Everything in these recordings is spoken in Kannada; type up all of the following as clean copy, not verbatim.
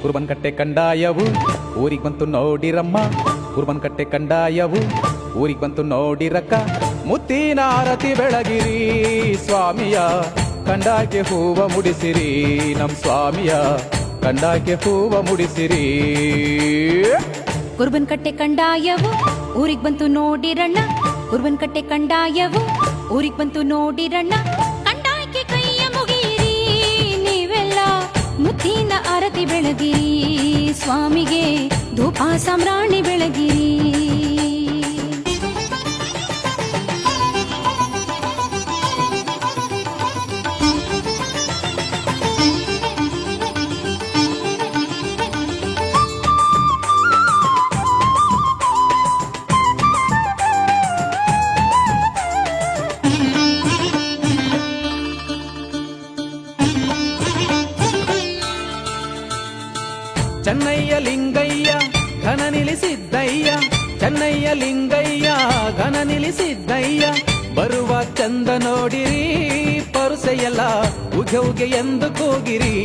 ಕುರುಬನಕಟ್ಟೆ ಕಂಡಾಯವು ಊರಿಗೆ ಬಂತು ನೋಡಿರಮ್ಮ, ಕುರುಬನಕಟ್ಟೆ ಕಂಡಾಯವು ಊರಿಗೆ ಬಂತು ನೋಡಿರಕ್ಕ. ಮುತ್ತಿನ ಆರತಿ ಬೆಳಗಿರಿ ಸ್ವಾಮಿಯ ಕಂಡಾಕೆ ಹೂವ ಮುಡಿಸಿರಿ, ನಮ್ ಸ್ವಾಮಿಯ ಕಂಡಾಕೆ ಹೂವ ಮುಡಿಸಿರಿ. ಕುರುಬನಕಟ್ಟೆ ಕಂಡಾಯವು ಊರಿಗೆ ಬಂತು ನೋಡಿರಣ್ಣ, ಕುರುಬನಕಟ್ಟೆ ಕಂಡಾಯವು ಊರಿಗೆ ಬಂತು ನೋಡಿರಣ್ಣ. ಕಂಡಾಯಕ್ಕೆ ಕೈಯ ಮುಗಿಯಿರಿ ನೀವೆಲ್ಲ, ಮುತ್ತಿನ ಆರತಿ ಬೆಳಗಿರಿ ಸ್ವಾಮಿಗೆ ಧೂಪ ಸಾಮ್ರಾಣಿ ಬೆಳಗಿರಿ. ಚೆನ್ನಯ್ಯ ಲಿಂಗಯ್ಯ ಘನ ನಿಲ್ಲಿಸಿದ್ದಯ್ಯ, ಚೆನ್ನಯ್ಯ ಲಿಂಗಯ್ಯ ಘನ ನಿಲ್ಲಿಸಿದ್ದಯ್ಯ. ಬರುವ ಚಂದ ನೋಡಿರಿ ಪರುಸೆಯಲ್ಲ ಉಗೆ ಉಗೆ ಎಂದು ಕೂಗಿರಿ.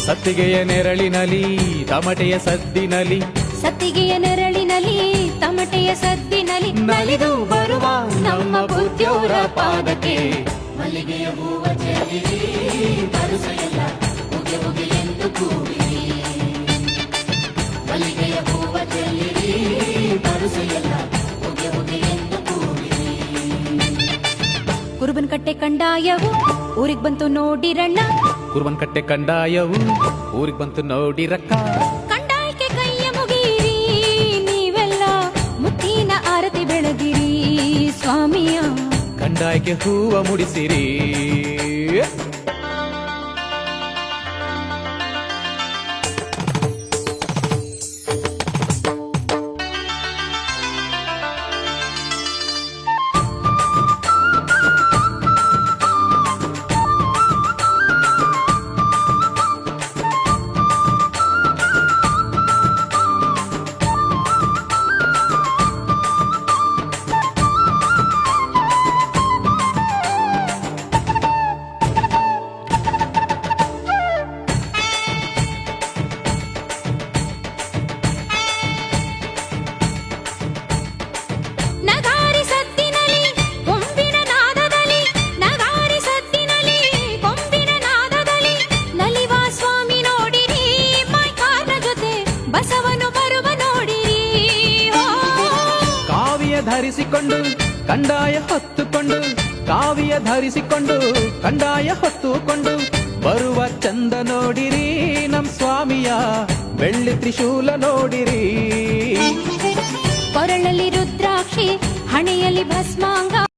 ಸತ್ತಿಗೆಯ ನೆರಳಿನಲಿ ತಮಟೆಯ ಸದ್ದಿನಲಿ, ಸತ್ತಿಗೆಯ ನೆರಳಿನಲಿ ತಮಟೆಯ ಸದ್ದಿನಲಿ ನಲಿದು ಬರುವ ನಮ್ಮ ಬುದ್ಧಿಯವರ ಪಾದಕ್ಕೆ ಮಲ್ಲಿಗೆಯ ಹೂವ ಚೆಲ್ಲಿರಿ ಪರುಸೆಯಲ್ಲ ಉಗೆ ಉಗೆ ಎಂದು ಕೂಗಿರಿ. ಮಲ್ಲಿಗೆಯ ಹೂವ ಚೆಲ್ಲಿರಿ ಪರುಸೆಯಲ್ಲ ಉಗೆ ಉಗೆ ಎಂದು ಕೂಗಿರಿ. ಕುರುಬನಕಟ್ಟೆ ಕಂಡಾಯವು ಊರಿಗೆ ಬಂತು ನೋಡಿರಣ್ಣ, ಕುರುಬನಕಟ್ಟೆ ಕಂಡಾಯವು ಊರಿಗೆ ಬಂತು ನೋಡಿರಕ್ಕ. ಕಂಡಾಯಕ್ಕೆ ಕೈಯ ಮುಗಿಯಿರಿ ನೀವೆಲ್ಲ, ಮುತ್ತಿನ ಆರತಿ ಬೆಳಗಿರಿ ಸ್ವಾಮಿಯ ಕಂಡಾಯಕ್ಕೆ ಹೂವ ಮುಡಿಸಿರಿ. ಧರಿಸಿಕೊಂಡು ಕಂಡಾಯ ಹೊತ್ತುಕೊಂಡು, ಕಾವಿಯ ಧರಿಸಿಕೊಂಡು ಕಂಡಾಯ ಹೊತ್ತುಕೊಂಡು ಬರುವ ಚಂದ ನೋಡಿರಿ ನಮ್ ಸ್ವಾಮಿಯ ಬೆಳ್ಳಿ ತ್ರಿಶೂಲ ನೋಡಿರಿ. ಕೊರಳಲ್ಲಿ ರುದ್ರಾಕ್ಷಿ ಹಣೆಯಲ್ಲಿ ಭಸ್ಮಾಂಗ